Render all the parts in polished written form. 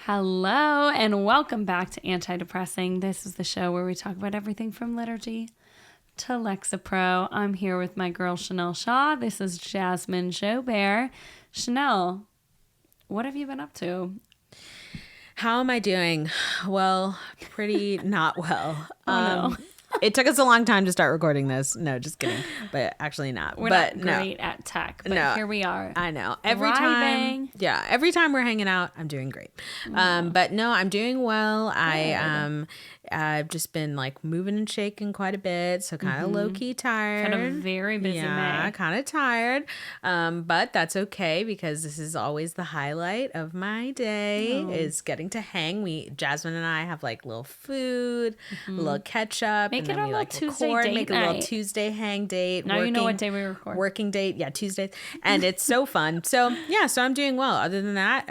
Hello and welcome back to Anti-Depressing. This is the show where we talk about everything from liturgy to Lexapro. I'm here with my girl Chenele Shaw. This is Jasmine Joubert. Chenele, what have you been up to? How am I doing? Well, pretty not well. No. It took us a long time to start recording this. No, just kidding. But actually not. We're not great at tech, but here we are. I know. Every time we're hanging out, I'm doing great. But no, I'm doing well. I've just been like moving and shaking quite a bit, so kind of low-key tired. Had a very busy May. Kind of tired. But that's okay because this is always the highlight of my day is getting to hang. Jasmine and I have like little food, a little ketchup. Make it a little Tuesday date Make night. A little Tuesday hang date. Now you know what day we record. Working date. Yeah, Tuesdays. And it's so fun. So I'm doing well. Other than that,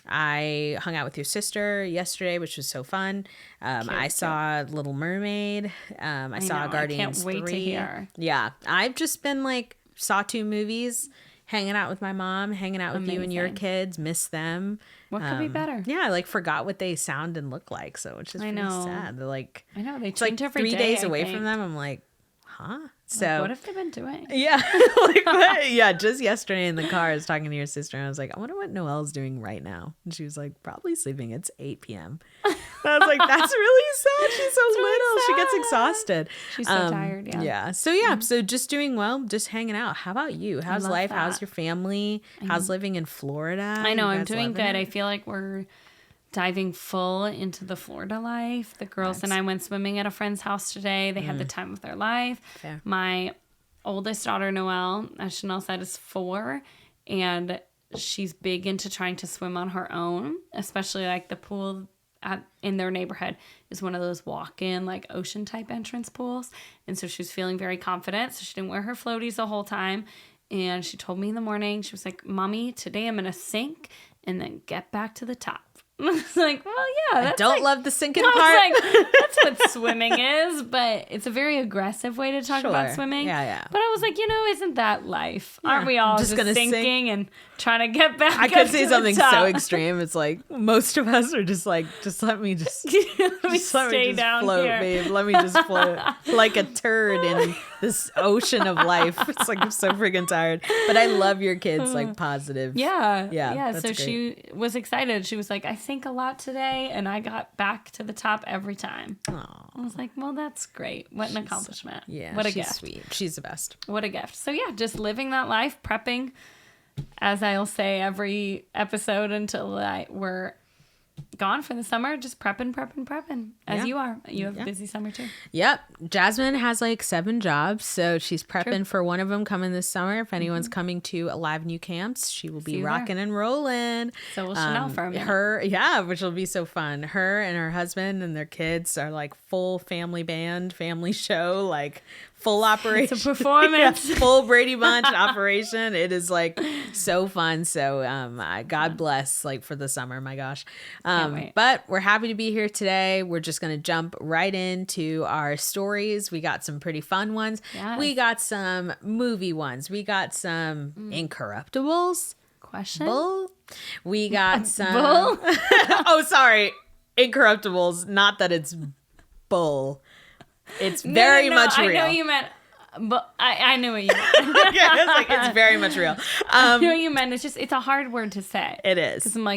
I hung out with your sister yesterday, which was so fun. I saw Little Mermaid. I saw Guardians 3. I can't wait to hear. Yeah. I've just been saw 2 movies, hanging out with my mom, hanging out with you and your kids, miss them. What could be better? Yeah, I forgot what they sound and look like, so it's just really sad. They're I know, they it's change every 3 day, days away from them. I'm like, huh? So what have they been doing? Yeah. Just yesterday in the car, I was talking to your sister and I was like, I wonder what Noelle's doing right now. And she was like, probably sleeping. It's 8 p.m. And I was like, that's really sad. She's so little. She gets exhausted. She's so tired. Yeah. Yeah. So so just doing well, just hanging out. How about you? How's life? That. How's your family? How's living in Florida? I know, I'm doing good. I feel like we're diving full into the Florida life. The girls and I went swimming at a friend's house today. They had the time of their life. Fair. My oldest daughter, Noelle, as Chenele said, is 4, and she's big into trying to swim on her own, especially the pool in their neighborhood is one of those walk-in ocean type entrance pools. And so she was feeling very confident. So she didn't wear her floaties the whole time. And she told me in the morning, she was like, Mommy, today I'm going to sink and then get back to the top. I was like, well, yeah. That's I don't love the sinking part. That's what swimming is, but it's a very aggressive way to talk about swimming. Yeah. But I was like, isn't that life? Aren't we all just sinking and trying to get back I could say something so extreme. It's most of us are just just let me just, stay down float, here. babe. Let me just float like a turd in this ocean of life. It's I'm so freaking tired. But I love your kids, positive. Yeah. So great. she was excited. She was like, I think a lot today, and I got back to the top every time. Aww. I was like, well, that's great. What an accomplishment. Yeah. What a she's gift. Sweet. She's the best. What a gift. So yeah, just living that life, prepping, as I'll say every episode until we're gone for the summer, just prepping as you are. You have a busy summer too. Yep. Jasmine has 7 jobs, so she's prepping for one of them coming this summer. If anyone's coming to Alive New Camps, she will be rocking and rolling. So will Chenele for a minute. Which will be so fun. Her and her husband and their kids are full family band, family show, full operation. It's a performance. Full Brady Bunch operation. It is so fun. So God bless for the summer. My gosh. But we're happy to be here today. We're just going to jump right into our stories. We got some pretty fun ones. Yes. We got some movie ones. We got some incorruptibles. Question? Bull. We got some. Bull? Oh, sorry. Incorruptibles. Not that it's bull. It's very much real. I know you meant, but I knew what you meant. It's very much real. I know what you meant. It's a hard word to say. It is. Because I'm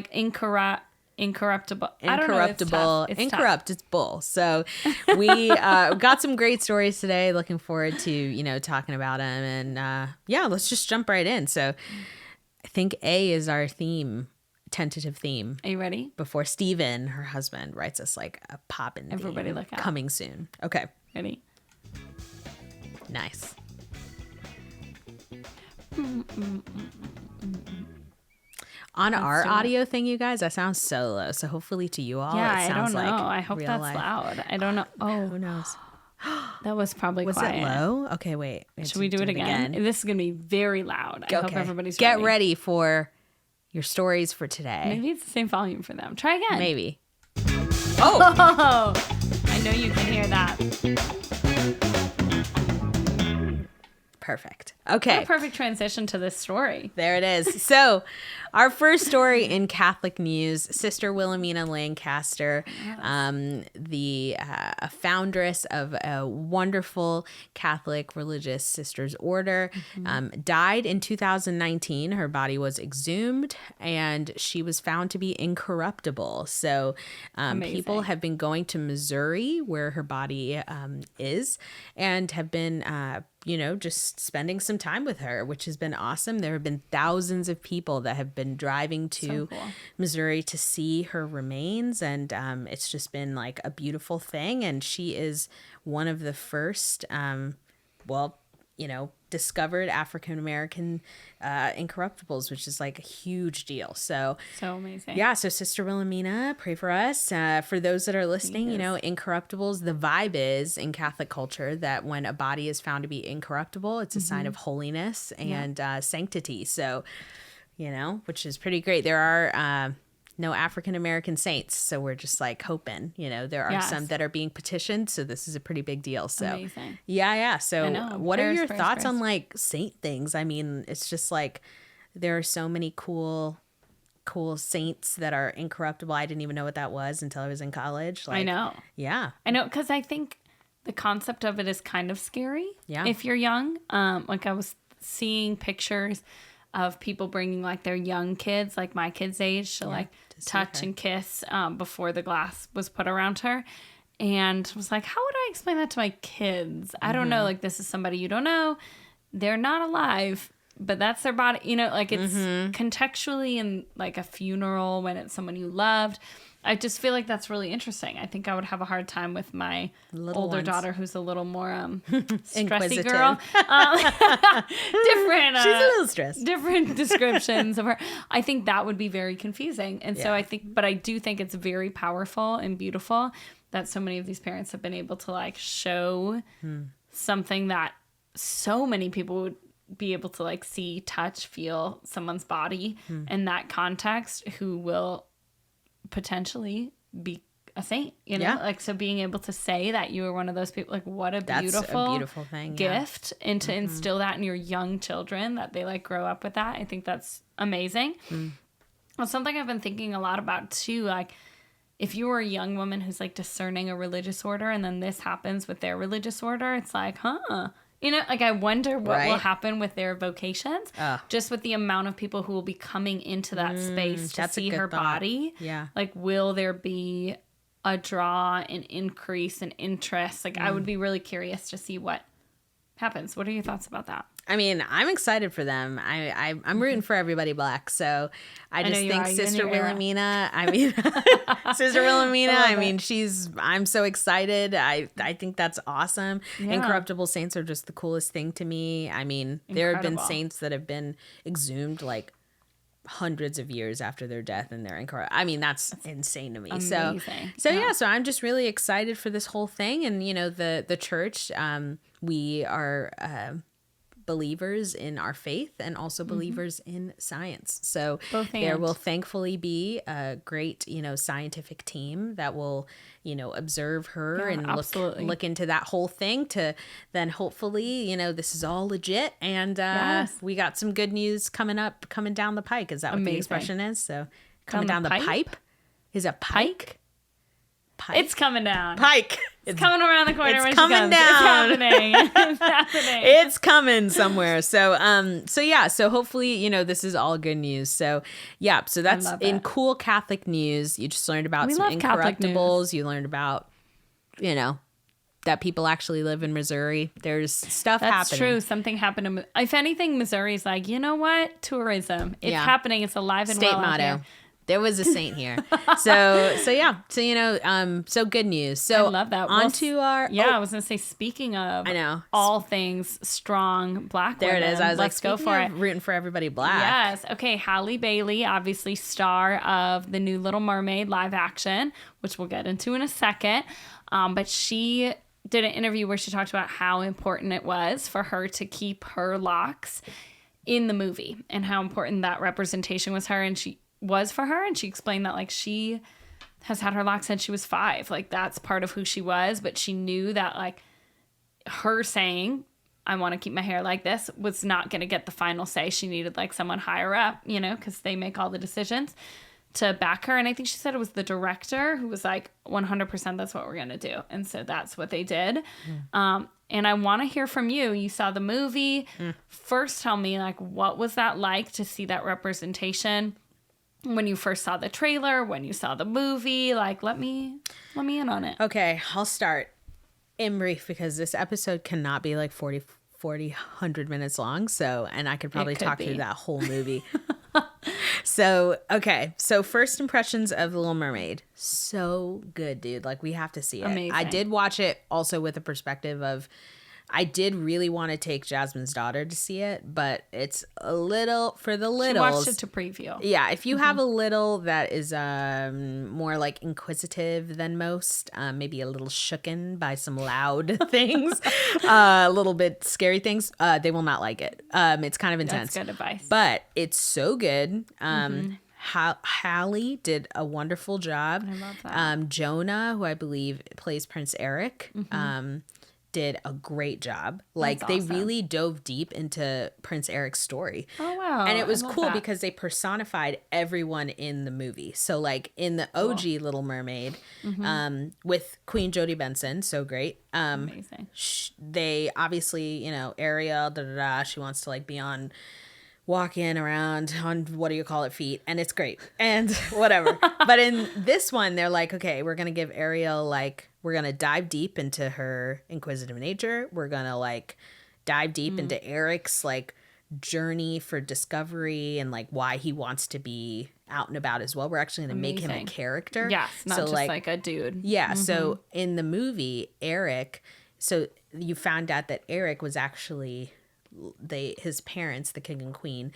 incorruptible. I don't know, Incorruptible. Incorrupt. It's bull. So we got some great stories today. Looking forward to, talking about them. And let's just jump right in. So I think A is our tentative theme. Are you ready? Before Steven, her husband, writes us a pop-in theme. Everybody look out. Coming soon. Okay. Ready? Nice. On our audio thing, you guys, that sounds so low. So hopefully to you all, it sounds I don't know. I hope that's life. loud. I don't know. Oh, who knows? That was probably Was quiet. it low? Okay, wait. Should we do it again? This is going to be very loud. I hope everybody's Get ready for your stories for today. Maybe it's the same volume for them. Try again. Maybe. Oh! I know you can hear that. Perfect. What Okay. a perfect transition to this story. There it is. So, our first story in Catholic news: Sister Wilhelmina Lancaster, the a foundress of a wonderful Catholic religious sisters order, died in 2019. Her body was exhumed, and she was found to be incorruptible. So, people have been going to Missouri, where her body is, and have been just spending some time with her, which has been awesome. There have been thousands of people that have been driving to Missouri to see her remains, and it's just been like a beautiful thing. And she is one of the first, discovered African-American incorruptibles, which is like a huge deal. So amazing. Yeah. So Sister Wilhelmina, pray for us. For those that are listening, incorruptibles, the vibe is in Catholic culture that when a body is found to be incorruptible, it's a sign of holiness and sanctity. So, which is pretty great. There are no African-American saints. So we're just like hoping, there are some that are being petitioned. So this is a pretty big deal. So amazing. Yeah. So what are your thoughts prayers. on like saint things? I mean, it's just like, there are so many cool saints that are incorruptible. I didn't even know what that was until I was in college. Like, I know. Yeah. I know. Cause I think the concept of it is kind of scary. Yeah. If you're young, like I was seeing pictures of people bringing like their young kids, like my kid's age, to like touch and kiss before the glass was put around her. And I was like, how would I explain that to my kids? I don't know. Like, this is somebody you don't know. They're not alive, but that's their body. It's contextually in like a funeral when it's someone you loved. I just feel like that's really interesting. I think I would have a hard time with my older daughter, who's a little more stressy girl. Different. She's a little stressed. Different descriptions of her. I think that would be very confusing. And so I do think it's very powerful and beautiful that so many of these parents have been able to like show something that so many people would be able to like see, touch, feel someone's body in that context, who will potentially be a saint, like, so being able to say that you were one of those people, like, what a beautiful thing, gift, and to instill that in your young children, that they like grow up with that. I think that's amazing. Well, something I've been thinking a lot about too, like, if you were a young woman who's like discerning a religious order and then this happens with their religious order, it's like, like, I wonder what will happen with their vocations, just with the amount of people who will be coming into that space to see her body. Yeah. Like, will there be a draw, an increase in interest? Like, I would be really curious to see what happens. What are your thoughts about that? I mean, I'm excited for them. I'm rooting for everybody Black. So I just think Sister Wilhelmina, Sister Wilhelmina, I'm so excited. I think that's awesome. Yeah. Incorruptible saints are just the coolest thing to me. I mean, there have been saints that have been exhumed like hundreds of years after their death, and they're incorruptible. I mean, that's insane to me. Amazing. So I'm just really excited for this whole thing. And, the church, we are believers in our faith and also believers in science. So there will thankfully be a great, scientific team that will, observe her and look into that whole thing to then hopefully, this is all legit. And we got some good news coming down the pike. Is that what the expression is? So coming down the pipe? Is it pike? Pike? It's coming down. Pike. It's coming around the corner. It's coming down. It's happening. It's happening. It's coming somewhere. So hopefully, this is all good news. So that's in cool Catholic news. You just learned about some incorruptibles. You learned about, that people actually live in Missouri. There's stuff happening. That's true. Something happened. If anything, Missouri's like, you know what? Tourism. It's happening. It's alive and well. State motto. There was a saint here. So good news. So I love that. On to our... I was going to say, speaking of all things strong Black women. There it is. I was let's go for it. Rooting for everybody Black. Yes. Okay. Halle Bailey, obviously star of the new Little Mermaid live action, which we'll get into in a second. But she did an interview where she talked about how important it was for her to keep her locks in the movie and how important that representation was for her. And she explained that, like, she has had her locks since she was 5. Like, that's part of who she was. But she knew that, like, her saying I want to keep my hair like this, was not going to get the final say. She needed like someone higher up, you know, because they make all the decisions, to back her. And I think she said it was the director who was like, 100% that's what we're going to do. And so that's what they did. And I want to hear from you. You saw the movie. First, tell me, like, what was that like to see that representation when you first saw the trailer, when you saw the movie? Like, let me in on it. Okay, I'll start in brief because this episode cannot be like 100 minutes long. So, and I could probably talk through that whole movie. So, okay. So first impressions of The Little Mermaid. So good, dude. Like, we have to see it. Amazing. I did watch it also with a perspective of, I did really want to take Jasmine's daughter to see it, but it's a little, for the littles. She watched it to preview. Yeah, if you have a little that is more like inquisitive than most, maybe a little shooken by some loud things, a little bit scary things, they will not like it. It's kind of intense. That's good advice. But it's so good. Halle did a wonderful job. I love that. Jonah, who I believe plays Prince Eric, did a great job. Like, That's they awesome. really dove deep into Prince Eric's story. Oh, wow. And it was I love cool that. because they personified everyone in the movie. So, like, in the OG Little Mermaid, with Queen Jodie Benson, so great. Amazing. They obviously, you know, Ariel, she wants to, like, be on walking around on, what do you call it, feet, and it's great and whatever. But in this one, they're like, okay, we're gonna give Ariel, like, we're gonna dive deep into her inquisitive nature, we're gonna like dive deep into Eric's like journey for discovery and like why he wants to be out and about as well. We're actually gonna make him a character. Yes, not just like a dude. Yeah, so in the movie, Eric, so you found out that Eric was actually, his parents, the king and queen,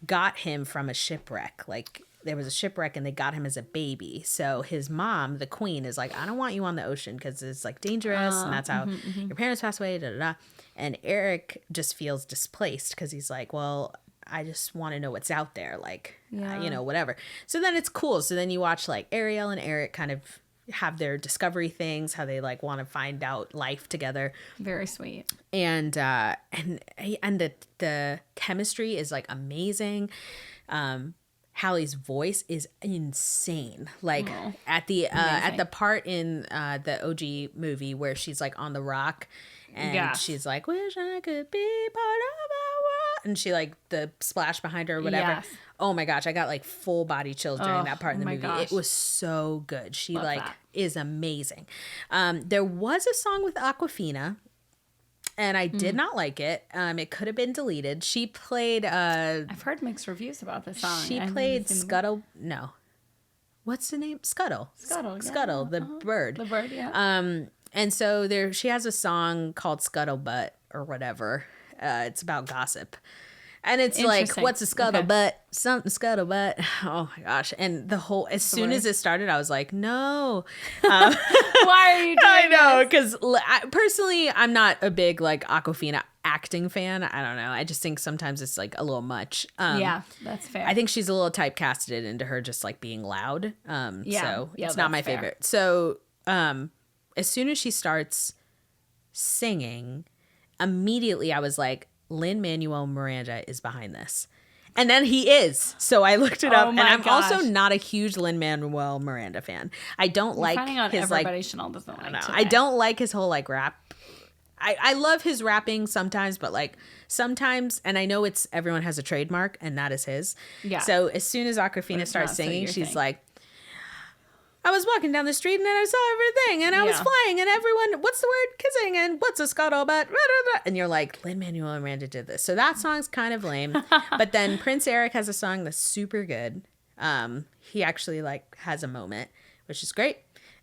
got him from a shipwreck. Like, there was a shipwreck and they got him as a baby. So his mom, the queen, is like, I don't want you on the ocean because it's like dangerous, and that's how your parents passed away, And Eric just feels displaced because he's like, well, I just want to know what's out there, like, you know, whatever. So then it's cool. So then you watch like Ariel and Eric kind of have their discovery things, how they like want to find out life together. Very sweet. And the chemistry is like amazing. Halle's voice is insane. Like at the part in the OG movie where she's like on the rock and she's like, wish I could be part of our world, and she like the splash behind her or whatever. Yes. Oh my gosh, I got like full body chills during that part in the movie. Gosh. It was so good. She Love like that. is amazing. There was a song with Awkwafina, and I did not like it. It could have been deleted. She played I've heard mixed reviews about this song. she played Scuttle. No, what's the name? Scuttle. Scuttle, yeah. Scuttle, the bird. The bird, yeah. And so she has a song called Scuttlebutt or whatever. It's about gossip. And it's like, Interesting. what's a scuttlebutt? Something scuttlebutt. Oh my gosh. And the whole, as soon as it started, I was like, no. Why are you doing I know, this? because personally, I'm not a big like Awkwafina acting fan. I don't know. I just think sometimes it's like a little much. Yeah, that's fair. I think she's a little typecasted into her just like being loud. So it's not my that's fair. favorite. So as soon as she starts singing, immediately I was like, Lin-Manuel Miranda is behind this. And then he is. So I looked it up, and I'm also not a huge Lin-Manuel Miranda fan. I don't like his like. Chanel doesn't like I don't like his whole like rap. I love his rapping sometimes, but like sometimes, and I know it's everyone has a trademark, and that is his. Yeah. So as soon as Awkwafina starts not so singing, your she's thing. like, I was walking down the street and then I saw everything and I was flying and everyone, what's the word? Kissing and what's a scuttlebutt? And you're like, Lin-Manuel Miranda did this. So that song's kind of lame. But then Prince Eric has a song that's super good. He actually like has a moment, which is great.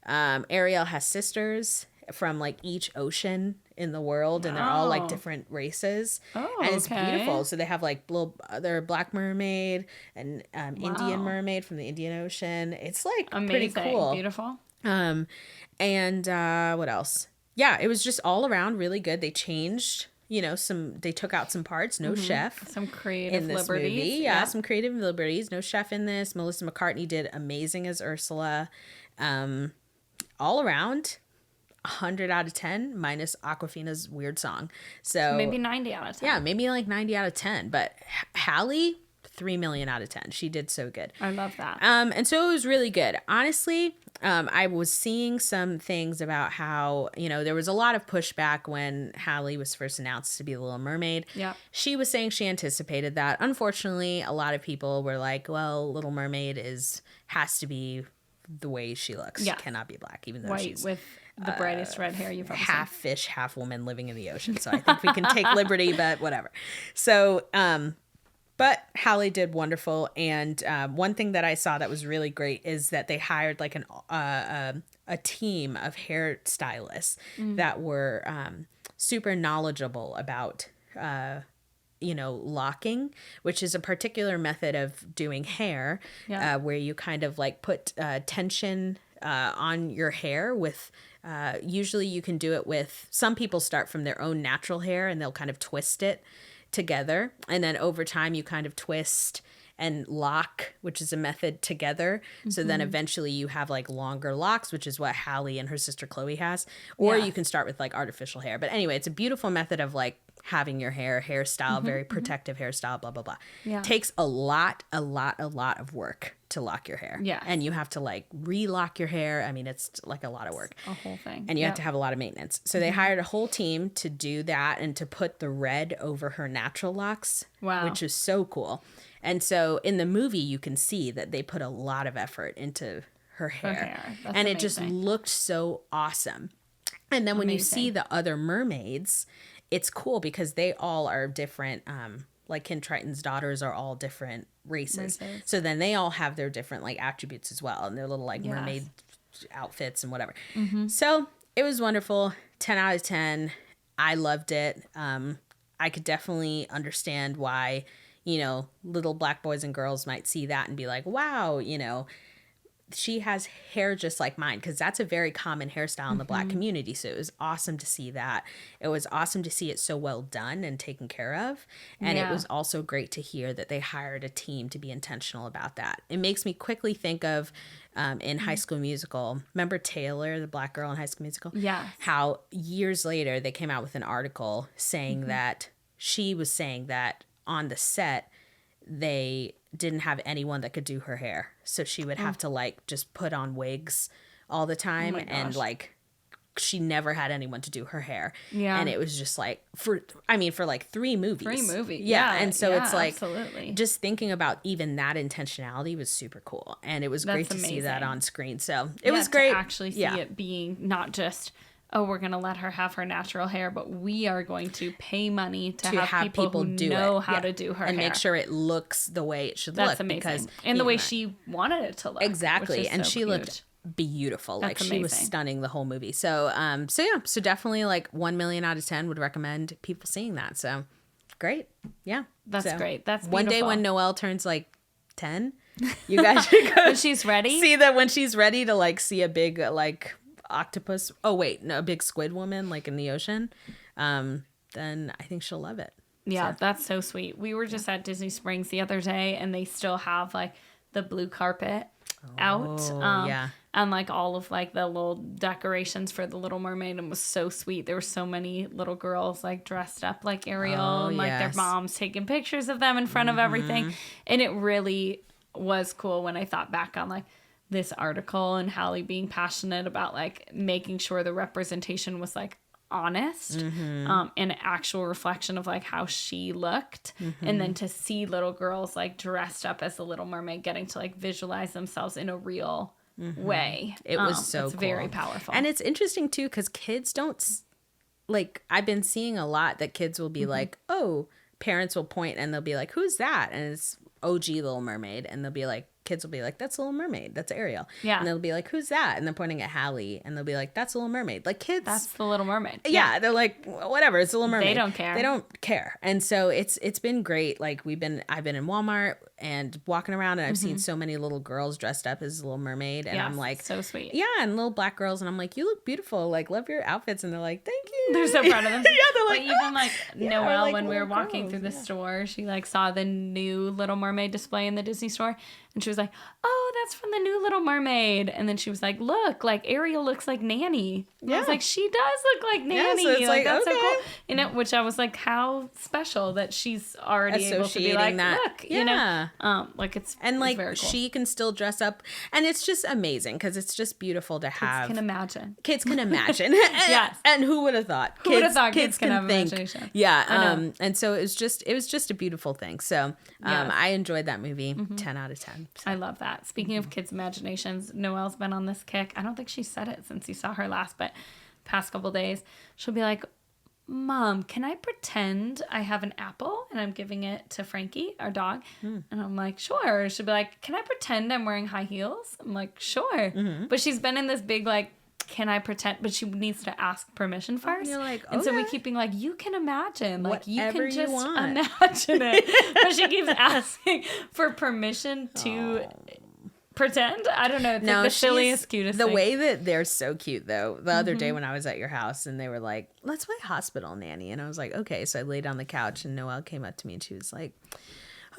Ariel has sisters from like each ocean in the world, and they're all like different races. And it's beautiful. So they have like they're a black mermaid and Indian mermaid from the Indian Ocean. It's like pretty cool. Beautiful. And what else? Yeah, it was just all around really good. They changed, they took out some parts. No chef. Some creative in this liberties. movie. Yeah, some creative liberties. No chef in this. Melissa McCartney did amazing as Ursula. All around, 100 out of 10 minus Awkwafina's weird song. So maybe 90 out of 10. Yeah, maybe like 90 out of 10. But Halle, 3 million out of 10. She did so good. I love that. And so it was really good. Honestly, I was seeing some things about how, there was a lot of pushback when Halle was first announced to be the Little Mermaid. Yeah. She was saying she anticipated that. Unfortunately, a lot of people were like, well, Little Mermaid has to be the way she looks. Yeah. She cannot be black, even though White she's with the brightest red hair you've ever seen. half fish, half woman living in the ocean. So I think we can take liberty, but whatever. So, but Halle did wonderful. And one thing that I saw that was really great is that they hired like a team of hairstylists that were super knowledgeable about locking, which is a particular method of doing hair, where you kind of like put tension on your hair with usually you can do it with, some people start from their own natural hair and they'll kind of twist it together, and then over time you kind of twist and lock, which is a method together. So then eventually you have like longer locks, which is what Halle and her sister Chloe has. Or you can start with like artificial hair. But anyway, it's a beautiful method of like having your hairstyle, very protective hairstyle, blah, blah, blah. Yeah. Takes a lot of work to lock your hair. Yeah. And you have to like relock your hair. I mean, it's like a lot of work. A whole thing. And you have to have a lot of maintenance. So they hired a whole team to do that and to put the red over her natural locks. Wow. Which is so cool. And so in the movie, you can see that they put a lot of effort into her hair. That's and amazing. it just looked so awesome. And then when you see the other mermaids, it's cool because they all are different. Like King Triton's daughters are all different races. So then they all have their different like attributes as well. And their little like mermaid outfits and whatever. So it was wonderful. 10 out of 10. I loved it. I could definitely understand why, little black boys and girls might see that and be like, wow, she has hair just like mine, because that's a very common hairstyle in the black community. So it was awesome to see that. It was awesome to see it so well done and taken care of. And it was also great to hear that they hired a team to be intentional about that. It makes me quickly think of in High School Musical, remember Taylor, the black girl in High School Musical? Yeah. How years later they came out with an article saying that she was saying that on the set, they didn't have anyone that could do her hair. So she would have to like just put on wigs all the time. And like, she never had anyone to do her hair. Yeah. And it was just like, for like 3 movies. 3 movies. Yeah. And so it's like, absolutely. just thinking about even that intentionality was super cool. And it was great to see that on screen. So it was great. To actually see it being not just, oh, we're going to let her have her natural hair, but we are going to pay money to have people who know how to do her hair. And make sure it looks the way it should look. That's amazing. And the way she wanted it to look. Exactly. And she looked beautiful. Like she was stunning the whole movie. So, so definitely like 1 million out of 10 would recommend people seeing that. So great. Yeah. That's great. That's beautiful. One day when Noelle turns like 10, you guys should go. When she's ready. See that when she's ready to like see a big like octopus, a big squid woman like in the ocean, then I think she'll love it. Yeah, that's so sweet. We were just at Disney Springs the other day and they still have like the blue carpet out. And like all of like the little decorations for the Little Mermaid, and was so sweet. There were so many little girls like dressed up like Ariel and like their moms taking pictures of them in front of everything. And it really was cool when I thought back on like this article and Halle being passionate about like making sure the representation was like honest, and an actual reflection of like how she looked. And then to see little girls like dressed up as the Little Mermaid getting to like visualize themselves in a real way. It was so it's cool. very powerful. And it's interesting too, because kids don't like, I've been seeing a lot that kids will be like, oh, parents will point and they'll be like, who's that? And it's OG Little Mermaid. And they'll be like, kids will be like, that's Little Mermaid. That's Ariel. Yeah. And they'll be like, who's that? And they're pointing at Halle. And they'll be like, that's Little Mermaid. Like kids. That's the Little Mermaid. Yeah. They're like, whatever. It's the Little Mermaid. They don't care. They don't care. And so it's been great. Like I've been in Walmart and walking around and I've seen so many little girls dressed up as Little Mermaid. And I'm like, so sweet. Yeah. And little black girls. And I'm like, you look beautiful. Like, love your outfits. And they're like, thank you. They're so proud of them. Yeah. They're like, but even like Noelle, like when we were walking girls, through the store, she like saw the new Little Mermaid display in the Disney store. And she was like, oh, that's from the new Little Mermaid. And then she was like, look, like Ariel looks like Nanny. And I was like, she does look like Nanny. So it's like, that's okay. so cool. You know, which I was like, how special that she's already able to be like, that. look, you know, like it's and like very cool. she can still dress up, and it's just amazing because it's just beautiful to have. Kids can imagine. Kids can imagine. Yes. And who would have thought? Who would have thought kids can have imagination? Yeah. And so it was just a beautiful thing. So Yes. I enjoyed that movie. 10 out of 10. So. I love that. Speaking of kids' imaginations, Noelle's been on this kick. I don't think she said it since you saw her last, but past couple days, she'll be like, Mom, can I pretend I have an apple and I'm giving it to Frankie, our dog? And I'm like, sure. She'll be like, can I pretend I'm wearing high heels? I'm like, sure. But she's been in this big, like, can I pretend? But she needs to ask permission first. And you're like, and so we okay. keep being like, you can imagine. Like, Whatever you can just you want. imagine it. But she keeps asking for permission to pretend. I don't know. It's like the silliest, cutest The thing. way that they're so cute, though. The other day when I was at your house and they were like, let's play hospital nanny. And I was like, okay. So I laid on the couch and Noelle came up to me and she was like,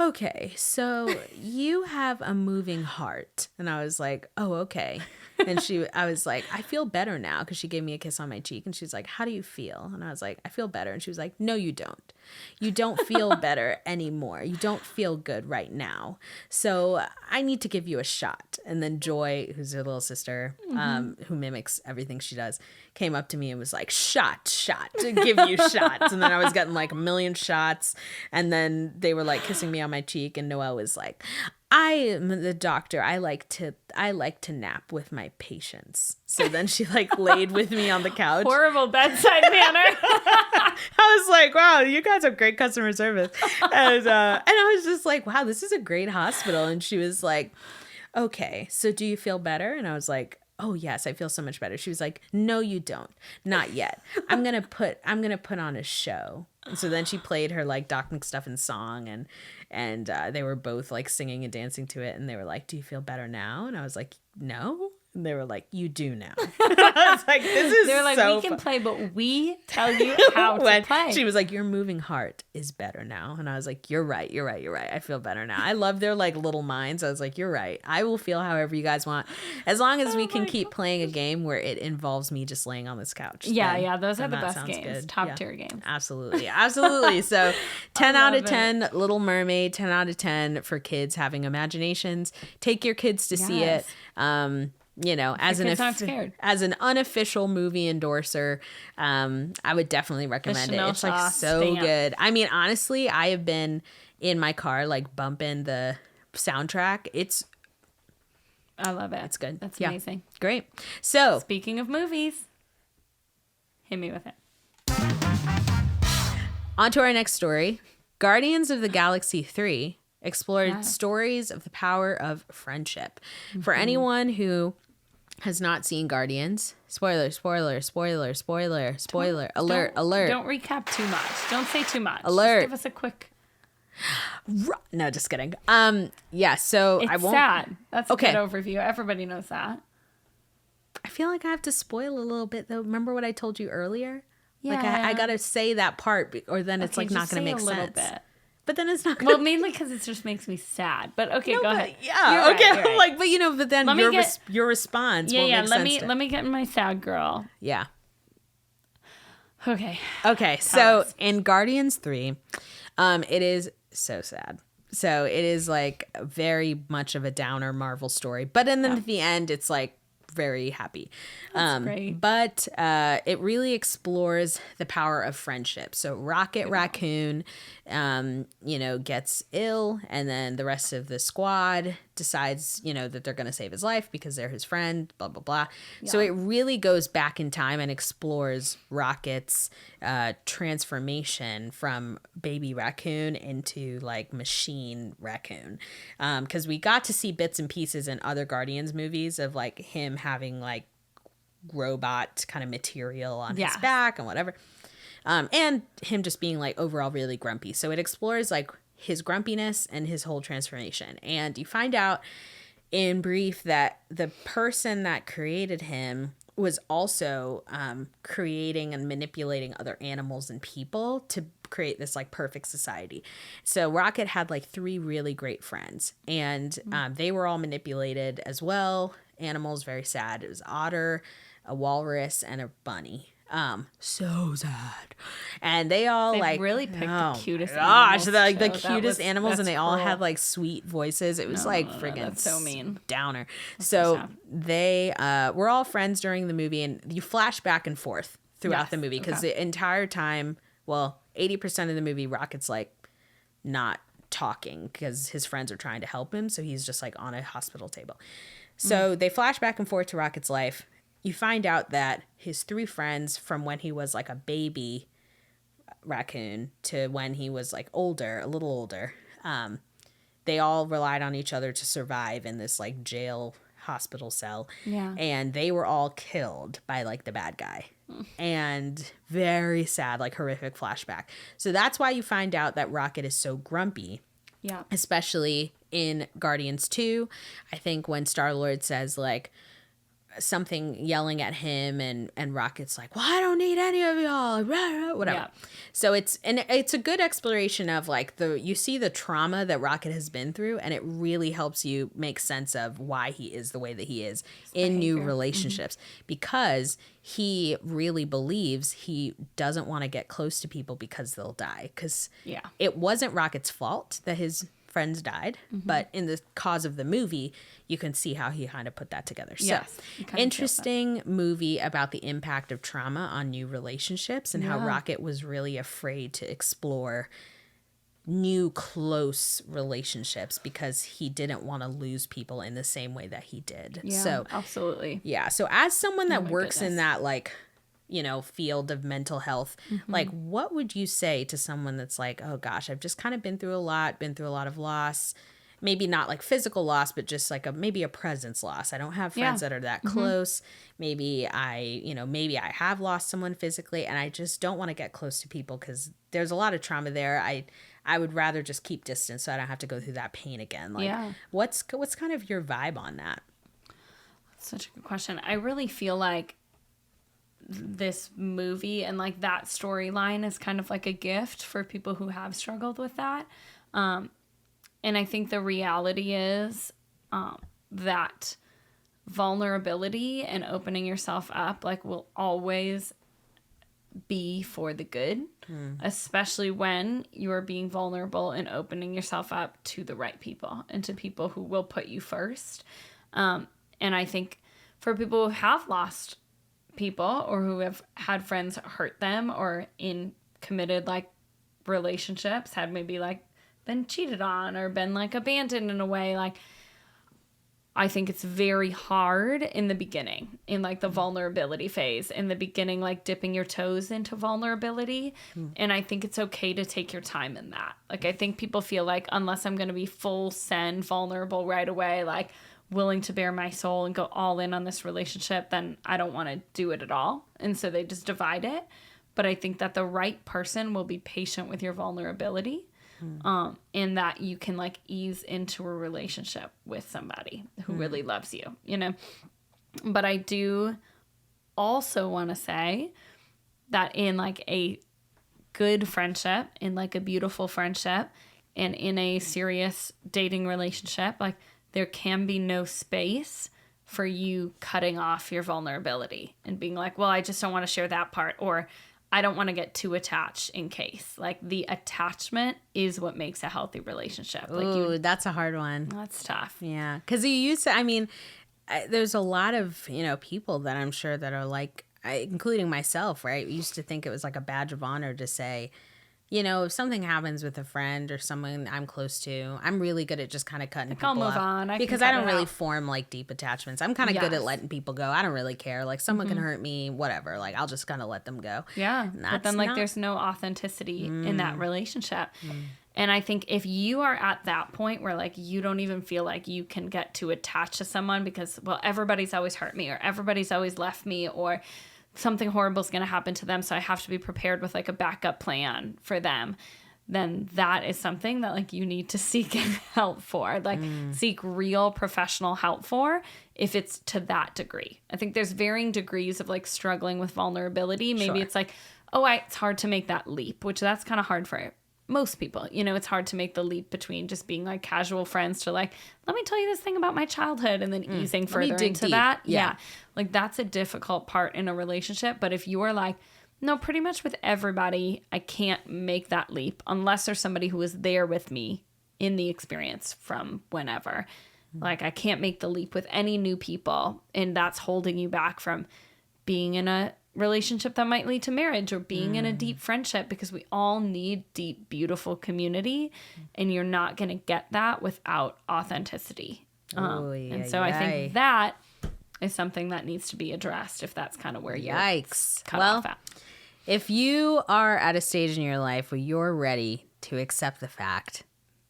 okay, so you have a moving heart. And I was like, oh, okay. And I was like, I feel better now, because she gave me a kiss on my cheek and she's like, how do you feel? And I was like, I feel better. And she was like, no, you don't. You don't feel better anymore. You don't feel good right now. So I need to give you a shot. And then Joy, who's her little sister, who mimics everything she does, came up to me and was like, shot, to give you shots. And then I was getting like a million shots. And then they were like kissing me on my cheek. And Noelle was like, I am the doctor. I like to nap with my patients. So then she like laid with me on the couch. Horrible bedside manner. I was like, wow, you guys have great customer service. And I was just like, wow, this is a great hospital. And she was like, okay, so do you feel better? And I was like, oh yes, I feel so much better. She was like, no, you don't. Not yet. I'm gonna put on a show. And so then she played her like Doc McStuffins song, and they were both like singing and dancing to it. And they were like, do you feel better now? And I was like, no. And they were like, you do now. I was like, this is They're like, so we can fun. play, but we tell you how to play. She was like, your moving heart is better now. And I was like, you're right. I feel better now. I love their like little minds. I was like, you're right. I will feel however you guys want, as long as we can keep playing a game where it involves me just laying on this couch. Yeah, those are the that best sounds games. good. Top tier games. Absolutely. So 10 out of love 10, Little Mermaid, 10 out of 10 for kids having imaginations. Take your kids to see it. You know, as an unofficial movie endorser, I would definitely recommend it. It's like so good. I mean, honestly, I have been in my car like bumping the soundtrack. I love it. It's good. That's amazing. Great. So speaking of movies, hit me with it. On to our next story. Guardians of the Galaxy 3 explored stories of the power of friendship. For anyone who has not seen Guardians, spoiler, alert. Don't recap too much. Don't say too much. Alert. Just give us a quick. No, just kidding. Yeah, so It's I won't. sad. That's Okay. a good overview. Everybody knows that. I feel like I have to spoil a little bit though. Remember what I told you earlier? Yeah. Like I got to say that part or then it's like not going to make a little sense. bit. But then it's not going Well, mainly because it just makes me sad. But okay, go ahead. Yeah, You're okay. right, you're right. Like, but you know, but then your response won't make let sense. me get in my sad girl. Yeah. Okay. Okay, so in Guardians 3, it is so sad. So it is like very much of a downer Marvel story. But then at the end, it's like very happy. That's great. But it really explores the power of friendship. So Rocket Raccoon, gets ill, and then the rest of the squad decides, that they're going to save his life because they're his friend, blah, blah, blah. Yeah. So it really goes back in time and explores Rocket's transformation from baby raccoon into like machine raccoon. Because we got to see bits and pieces in other Guardians movies of like him having like robot kind of material on his back and whatever. And him just being like overall really grumpy. So it explores like his grumpiness and his whole transformation. And you find out in brief that the person that created him was also creating and manipulating other animals and people to create this like perfect society. So Rocket had like 3 really great friends, and they were all manipulated as well. Animals, very sad. It was otter, a walrus, and a bunny. So sad. And they all really picked the cutest gosh, animals. the cutest animals, and they all cruel. had like sweet voices. It was friggin' that's so mean. Downer. That's so sad. they were all friends during the movie, and you flash back and forth throughout the movie because the entire time, 80% of the movie, Rocket's like not talking because his friends are trying to help him, so he's just like on a hospital table. So they flash back and forth to Rocket's life. You find out that his 3 friends from when he was like a baby raccoon to when he was like older, a little older, they all relied on each other to survive in this like jail hospital cell. Yeah. And they were all killed by like the bad guy. And very sad, like horrific flashback. So that's why you find out that Rocket is so grumpy. Yeah. Especially in Guardians 2. I think when Star-Lord says like something yelling at him and Rocket's like, well, I don't need any of y'all, whatever. Yeah. So it's a good exploration of like you see the trauma that Rocket has been through, and it really helps you make sense of why he is the way that he is in new relationships, because he really believes he doesn't want to get close to people because they'll die, because it wasn't Rocket's fault that his friends died, but in the cause of the movie, you can see how he kind of put that together. Yes, so, interesting movie about the impact of trauma on new relationships and how Rocket was really afraid to explore new close relationships because he didn't want to lose people in the same way that he did. Yeah, so absolutely. Yeah. So as someone that works in that like, field of mental health, like what would you say to someone that's like, oh gosh, I've just kind of been through a lot of loss, maybe not like physical loss, but just like maybe a presence loss. I don't have friends that are that close. Maybe maybe I have lost someone physically, and I just don't want to get close to people because there's a lot of trauma there. I would rather just keep distance so I don't have to go through that pain again. Like, what's kind of your vibe on that? That's such a good question. I really feel like this movie and like that storyline is kind of like a gift for people who have struggled with that. And I think the reality is that vulnerability and opening yourself up like will always be for the good, especially when you are being vulnerable and opening yourself up to the right people and to people who will put you first. And I think for people who have lost people or who have had friends hurt them or in committed like relationships, had maybe like been cheated on or been like abandoned in a way, like I think it's very hard in the beginning, in like the vulnerability phase, in the beginning, like dipping your toes into vulnerability. And I think it's okay to take your time in that. Like I think people feel like unless I'm going to be full send vulnerable right away, like willing to bare my soul and go all in on this relationship, then I don't want to do it at all. And so they just divide it. But I think that the right person will be patient with your vulnerability, and that you can like ease into a relationship with somebody who really loves you, But I do also want to say that in like a good friendship, in like a beautiful friendship, and in a serious dating relationship, like there can be no space for you cutting off your vulnerability and being like, well, I just don't want to share that part, or I don't want to get too attached in case. Like the attachment is what makes a healthy relationship. Ooh, that's a hard one. That's tough. Yeah. Because you used to, there's a lot of, people that I'm sure that are like, including myself, right? We used to think it was like a badge of honor to say, if something happens with a friend or someone I'm close to, I'm really good at just kind of cutting people I'll move off on. because I don't really form like deep attachments. I'm kind of good at letting people go. I don't really care. Like someone can hurt me, whatever. Like I'll just kind of let them go. Yeah. But then like there's no authenticity in that relationship. And I think if you are at that point where like you don't even feel like you can get too attached to someone because, well, everybody's always hurt me or everybody's always left me or something horrible is going to happen to them, so I have to be prepared with like a backup plan for them, then that is something that like you need to seek help for, like seek real professional help for if it's to that degree. I think there's varying degrees of like struggling with vulnerability. Maybe it's like, it's hard to make that leap, which that's kind of hard for most people. You know, it's hard to make the leap between just being like casual friends to like, let me tell you this thing about my childhood, and then easing further into that. Yeah. Like that's a difficult part in a relationship. But if you are like, no, pretty much with everybody, I can't make that leap unless there's somebody who was there with me in the experience from whenever. Like I can't make the leap with any new people, and that's holding you back from being in a relationship that might lead to marriage or being in a deep friendship, because we all need deep, beautiful community, and you're not going to get that without authenticity. And so I think that is something that needs to be addressed if that's kind of where you're cut off at. If you are at a stage in your life where you're ready to accept the fact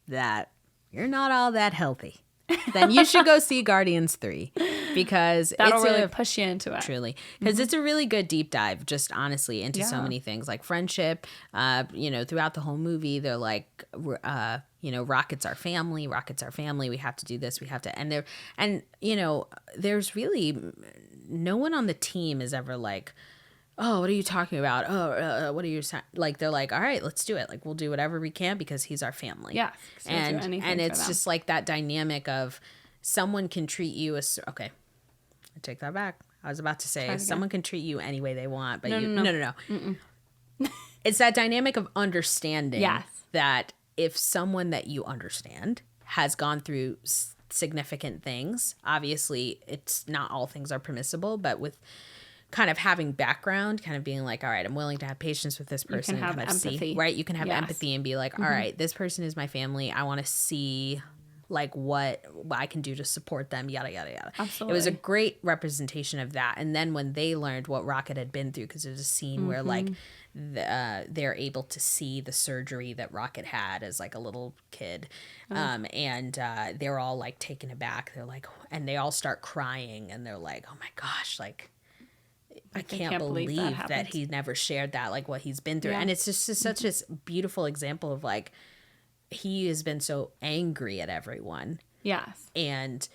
that you're not all that healthy, then you should go see Guardians 3, because that'll really push you into it. Truly. Because it's a really good deep dive, just honestly, into so many things like friendship. You know, throughout the whole movie, they're like, you know, Rocket's our family. Rocket's our family. We have to do this. We have to. And you know, there's really no one on the team is ever like, oh, what are you talking about? Oh, what are you saying? Like, they're like, all right, let's do it. Like, we'll do whatever we can because he's our family. Yeah. And it's just like that dynamic of someone can treat you as, okay, I take that back. I was about to say someone can treat you any way they want, but no. It's that dynamic of understanding that if someone that you understand has gone through significant things, obviously it's not all things are permissible, but with kind of having background, kind of being like, all right, I'm willing to have patience with this person. You can have kind of empathy. See, right? You can have empathy and be like, all right, this person is my family. I want to see like what I can do to support them, yada, yada, yada. Absolutely. It was a great representation of that. And then when they learned what Rocket had been through, because there's a scene where like they're able to see the surgery that Rocket had as like a little kid. And they're all like taken aback. They're like, and they all start crying, and they're like, oh my gosh, like, I can't believe that he never shared that, like what he's been through. And it's just such a beautiful example of like, he has been so angry at everyone. Yes. And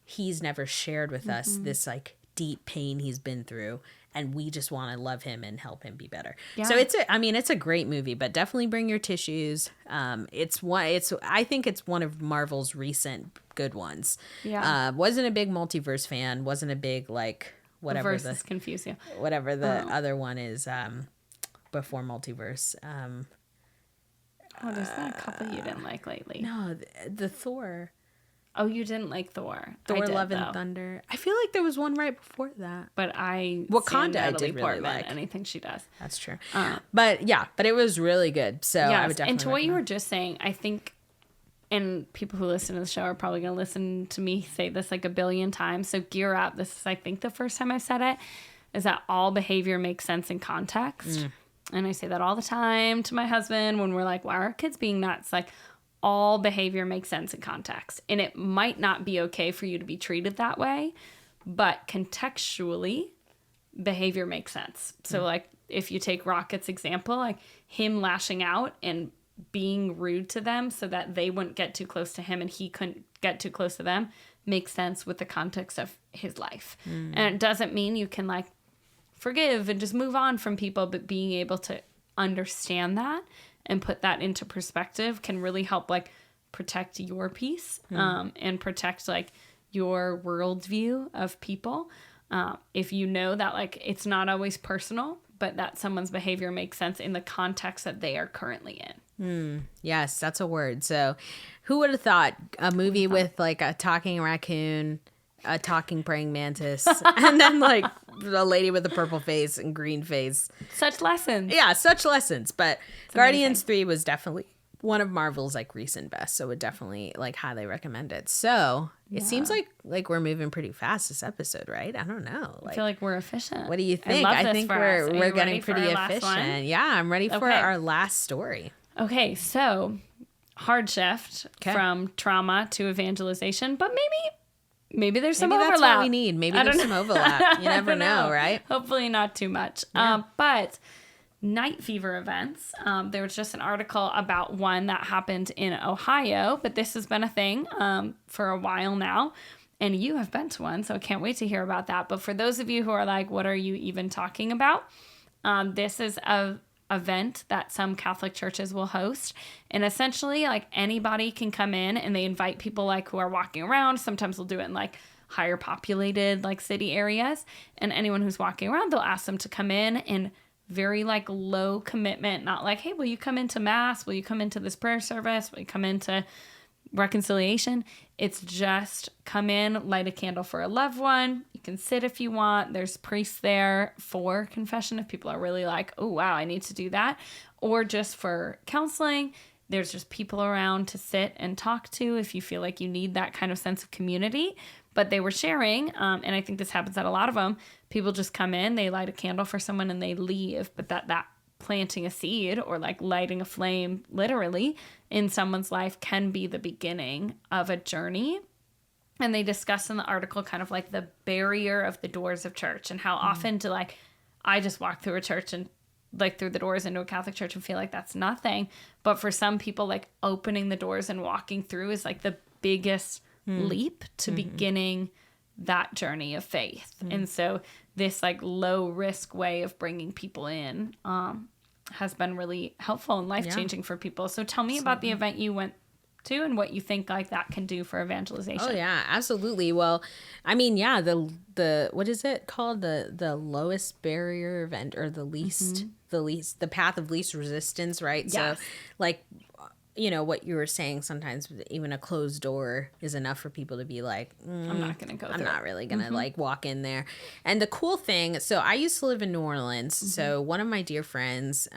he's never shared with us this like deep pain he's been through. And we just want to love him and help him be better. Yeah. So it's a great movie, but definitely bring your tissues. I think it's one of Marvel's recent good ones. Yeah. Wasn't a big multiverse fan. Wasn't a big like, whatever Versus confuse you. Whatever the other one is before multiverse. There's not a couple you didn't like lately. No, the Thor. Oh, you didn't like Thor. Thor, Love and Thunder. I feel like there was one right before that. But Wakanda I did really like. Anything she does. That's true. But it was really good. So I would definitely and to what you were just saying, I think, and people who listen to the show are probably going to listen to me say this like a billion times. So gear up. This is, I think, the first time I said it, is that all behavior makes sense in context. And I say that all the time to my husband when we're like, why are our kids being nuts? Like, all behavior makes sense in context. And it might not be okay for you to be treated that way, but contextually, behavior makes sense. So, like, if you take Rocket's example, like him lashing out and being rude to them so that they wouldn't get too close to him and he couldn't get too close to them makes sense with the context of his life. And it doesn't mean you can like forgive and just move on from people, but being able to understand that and put that into perspective can really help like protect your peace and protect like your worldview of people. If you know that like it's not always personal, but that someone's behavior makes sense in the context that they are currently in. Yes, that's a word. So who would have thought a movie with like a talking raccoon, a talking praying mantis, and then like a lady with a purple face and green face. Such lessons. Yeah, such lessons. But it's Guardians 3 was definitely one of Marvel's like recent best. So would definitely like highly recommend it. So it seems like we're moving pretty fast this episode, right? I don't know. I feel like we're efficient. What do you think? I think we're getting pretty efficient. Yeah, I'm ready for our last story. Okay, so hard shift from trauma to evangelization, but maybe there's some overlap. That's what we need. Maybe there's some overlap. You never know, right? Hopefully not too much. Yeah. But Nightfever events, there was just an article about one that happened in Ohio, but this has been a thing for a while now. And you have been to one, so I can't wait to hear about that. But for those of you who are like, what are you even talking about? This is a event that some Catholic churches will host, and essentially like anybody can come in, and they invite people like who are walking around. Sometimes they'll do it in like higher populated like city areas, and anyone who's walking around, they'll ask them to come in, and very like low commitment, not like, hey, will you come into mass, will you come into this prayer service, will you come into reconciliation. It's just come in, light a candle for a loved one. You can sit if you want. There's priests there for confession if people are really like, oh wow, I need to do that, or just for counseling. There's just people around to sit and talk to if you feel like you need that kind of sense of community. But they were sharing, and I think this happens at a lot of them, people just come in, they light a candle for someone, and they leave. But that planting a seed, or like lighting a flame literally in someone's life, can be the beginning of a journey. And they discuss in the article kind of like the barrier of the doors of church, and how often do like, I just walk through a church and like through the doors into a Catholic church and feel like that's nothing. But for some people, like opening the doors and walking through is like the biggest leap to beginning that journey of faith. And so this like low risk way of bringing people in has been really helpful and life-changing for people. So tell me about the event you went to and what you think like that can do for evangelization. Oh yeah, absolutely. Well, I mean, yeah, the what is it called? The lowest barrier event, or the the path of least resistance, right? Yes. So like, you know, what you were saying, sometimes even a closed door is enough for people to be like, I'm not going to go I'm not really going to like walk in there. And the cool thing, so I used to live in New Orleans. So one of my dear friends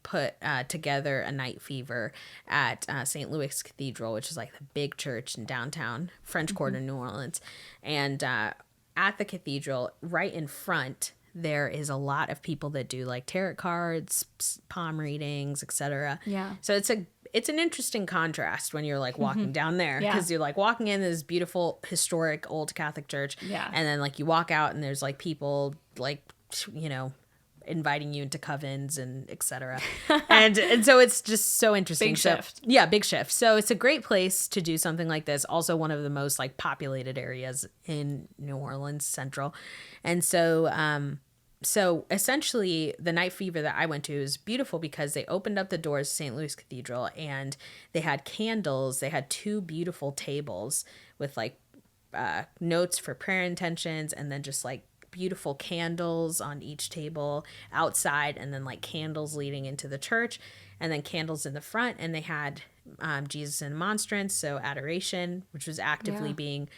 put together a Nightfever at St. Louis Cathedral, which is like the big church in downtown French Quarter, New Orleans. And at the cathedral, right in front, there is a lot of people that do like tarot cards, palm readings, etc. Yeah. So it's an interesting contrast when you're like walking down there, because you're like walking in this beautiful historic old Catholic church, and then like you walk out and there's like people like, you know, inviting you into covens and etc. and so it's just so interesting. Big shift. Yeah, big shift. So it's a great place to do something like this. Also one of the most like populated areas in New Orleans Central. And so essentially the Nightfever that I went to was beautiful because they opened up the doors to St. Louis Cathedral, and they had candles. They had 2 beautiful tables with like notes for prayer intentions, and then just like beautiful candles on each table outside, and then like candles leading into the church, and then candles in the front. And they had Jesus and Monstrance, so adoration, which was actively being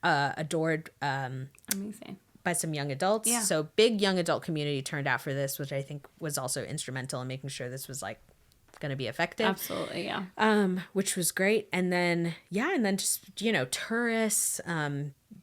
adored Amazing. by some young adults. Yeah. So big young adult community turned out for this, which I think was also instrumental in making sure this was like going to be effective. Absolutely, yeah. Which was great. And then just, you know, tourists,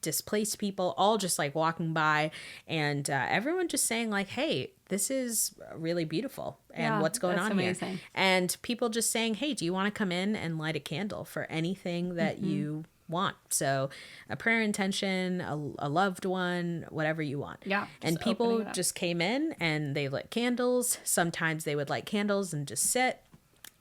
displaced people, all just like walking by, and everyone just saying like, hey, this is really beautiful, and what's going on amazing. here. And people just saying, hey, do you want to come in and light a candle for anything that you want? So a prayer intention, a loved one, whatever you want. Yeah. And people just came in and they lit candles. Sometimes they would light candles and just sit.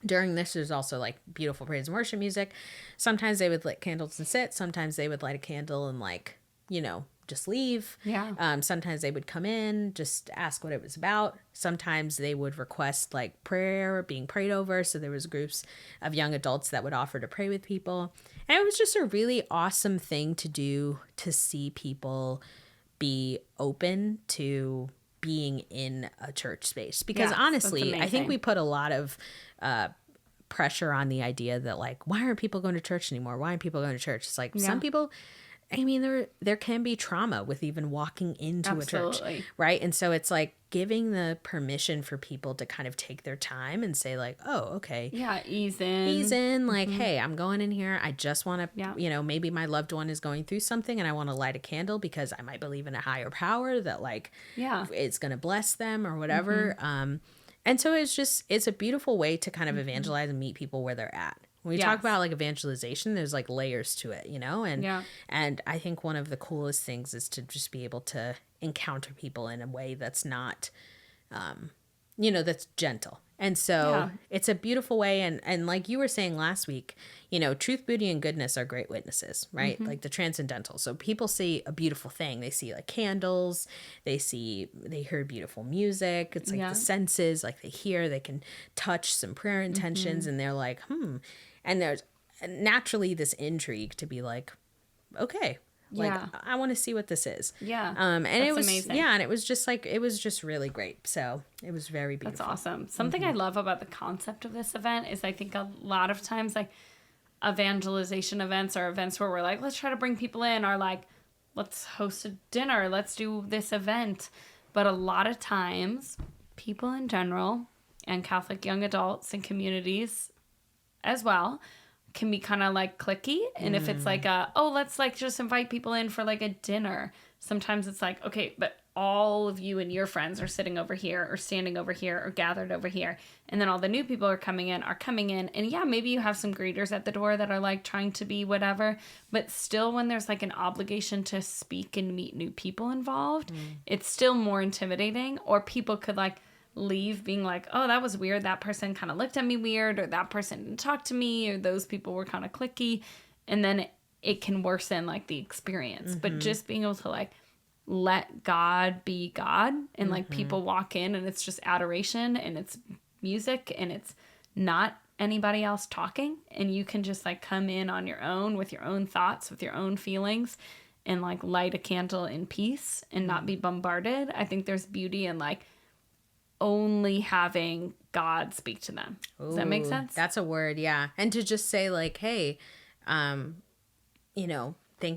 During this, there's also like beautiful praise and worship music. Sometimes they would lit candles and sit. Sometimes they would light a candle and like, you know, just leave. Yeah. Sometimes they would come in, just ask what it was about. Sometimes they would request like prayer being prayed over. So there was groups of young adults that would offer to pray with people. And it was just a really awesome thing to do, to see people be open to being in a church space. Because honestly, I think we put a lot of pressure on the idea that like, why aren't people going to church anymore? Why aren't people going to church? It's like some people, I mean, there can be trauma with even walking into a church, right? And so it's like giving the permission for people to kind of take their time and say like, oh, okay. Yeah, ease in. Like, hey, I'm going in here. I just want to, you know, maybe my loved one is going through something and I want to light a candle because I might believe in a higher power that like, it's going to bless them or whatever. And so it's a beautiful way to kind of evangelize and meet people where they're at. When we talk about like evangelization, there's like layers to it, you know? And I think one of the coolest things is to just be able to encounter people in a way that's not that's gentle. And so it's a beautiful way. And like you were saying last week, truth, beauty, and goodness are great witnesses, right? Mm-hmm. Like the transcendental. So people see a beautiful thing. They see like candles. They hear beautiful music. It's like the senses, like they hear, they can touch some prayer intentions, and they're like, And there's naturally this intrigue to be like, okay, like I want to see what this is. Yeah. And it was amazing. Yeah, and it was just really great. So it was very beautiful. That's awesome. Something I love about the concept of this event is I think a lot of times like evangelization events or events where we're like, let's try to bring people in, or like, let's host a dinner, let's do this event. But a lot of times people in general and Catholic young adults and communities as well can be kind of like cliquey. And if it's like let's like just invite people in for like a dinner, sometimes it's like, okay, but all of you and your friends are sitting over here or standing over here or gathered over here, and then all the new people are coming in, and maybe you have some greeters at the door that are like trying to be whatever, but still when there's like an obligation to speak and meet new people involved, it's still more intimidating, or people could like leave being like, oh, that was weird, that person kind of looked at me weird, or that person didn't talk to me, or those people were kind of cliquey, and then it can worsen like the experience. But just being able to like let God be God, and like people walk in and it's just adoration and it's music and it's not anybody else talking, and you can just like come in on your own with your own thoughts, with your own feelings, and like light a candle in peace and not be bombarded. I think there's beauty in like only having God speak to them. Does that make sense? That's a word, yeah. And to just say like, hey, thank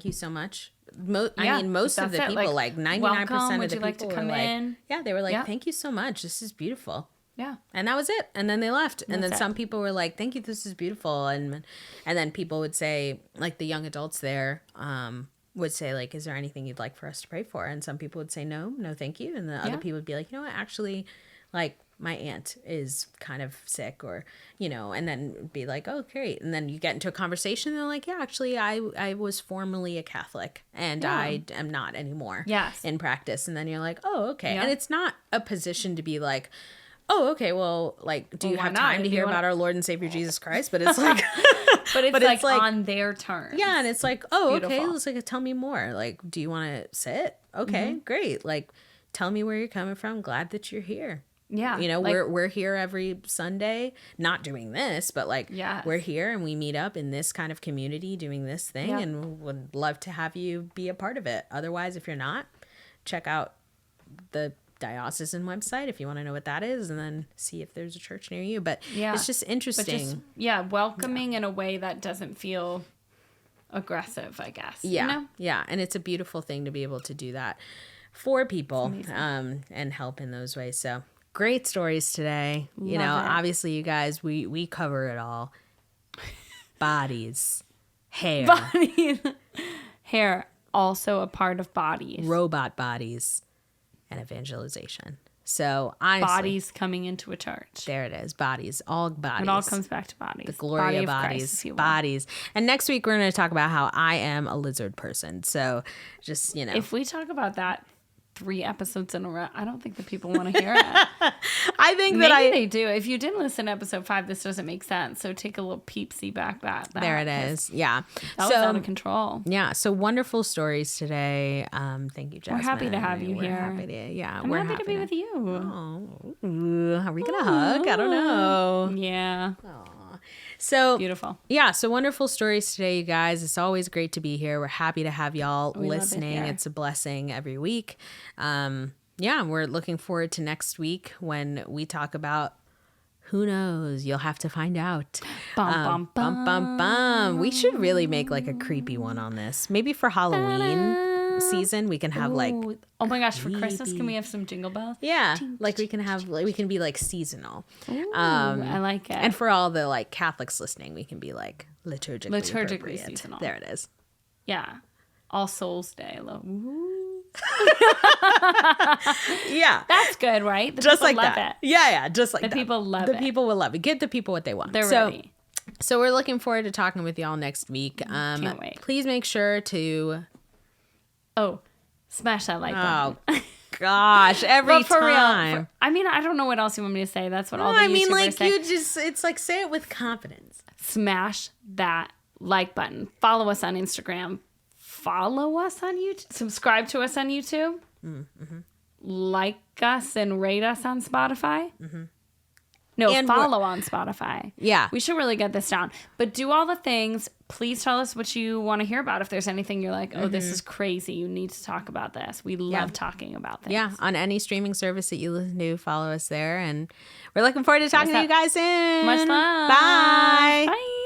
you so much. I mean, most of the people, like 99% of the people were like, they were like, thank you so much. This is beautiful. Yeah. And that was it. And then they left. And then some people were like, thank you, this is beautiful. And then people would say, like the young adults there, would say like, is there anything you'd like for us to pray for? And some people would say, no, thank you. And the other people would be like, you know what, actually, like my aunt is kind of sick, or, and then be like, oh, great. And then you get into a conversation and they're like, yeah, actually I was formerly a Catholic and I am not anymore in practice. And then you're like, oh, okay. And it's not a position to be like, oh, okay, well, like, do you have time to hear about our Lord and Savior Jesus Christ? But it's like, but it's like on their terms. Yeah. And it's like, oh, okay. It's like, tell me more. Like, do you want to sit? Okay, great. Like, tell me where you're coming from. Glad that you're here. Yeah. Like, we're here every Sunday, not doing this, but like, we're here and we meet up in this kind of community doing this thing, and would love to have you be a part of it. Otherwise, if you're not, check out the diocesan website if you want to know what that is, and then see if there's a church near you. But it's just interesting. But welcoming in a way that doesn't feel aggressive, I guess. Yeah. Yeah. And it's a beautiful thing to be able to do that for people, and help in those ways. So great stories today. Love it. Obviously you guys, we cover it all. Bodies, hair. Hair, also a part of bodies. Robot bodies, and evangelization. So honestly, bodies coming into a church. There it is. Bodies. All bodies. It all comes back to bodies. The glory of bodies. Christ, bodies. And next week we're going to talk about how I am a lizard person. So just, If we talk about that 3 episodes in a row, I don't think the people want to hear it. I think maybe they do. If you didn't listen to episode 5, this doesn't make sense. So take a little peepsy back that. There it is. Yeah. That was out of control. Yeah. So wonderful stories today. Thank you, Jasmine. We're happy to have you here. I'm happy to be with you. Oh, are we going to hug? I don't know. Yeah. Aww. So beautiful. Yeah. So wonderful stories today, you guys. It's always great to be here. We're happy to have y'all listening. It's a blessing every week. We're looking forward to next week when we talk about who knows. You'll have to find out. Bum, bum, bum. Bum. We should really make like a creepy one on this. Maybe for Halloween season we can have like, oh my gosh, for Christmas can we have some jingle bells? Yeah, like we can be like seasonal. Ooh, I like it. And for all the like Catholics listening, we can be like liturgically seasonal. There it is. Yeah, All Souls Day. Yeah, that's good, right? The just like that. It. Yeah, just like the that. People love it. The people will love it. Give the people what they want. They're ready. So we're looking forward to talking with y'all next week. Can't wait. Please make sure to smash that like button. gosh, every But for time. real, I mean, I don't know what else you want me to say. That's what all the I mean, YouTubers like, say. you just, it's like, say it with confidence. Smash that like button. Follow us on Instagram. Follow us on YouTube. Subscribe to us on YouTube. Mm-hmm. Like us and rate us on Spotify. Mm-hmm. No, and follow on Spotify. Yeah. We should really get this down. But do all the things. Please tell us what you want to hear about. If there's anything you're like, oh, this is crazy. You need to talk about this. We love talking about things. Yeah. On any streaming service that you listen to, follow us there. And we're looking forward to talking to you guys soon. Much love. Bye. Bye.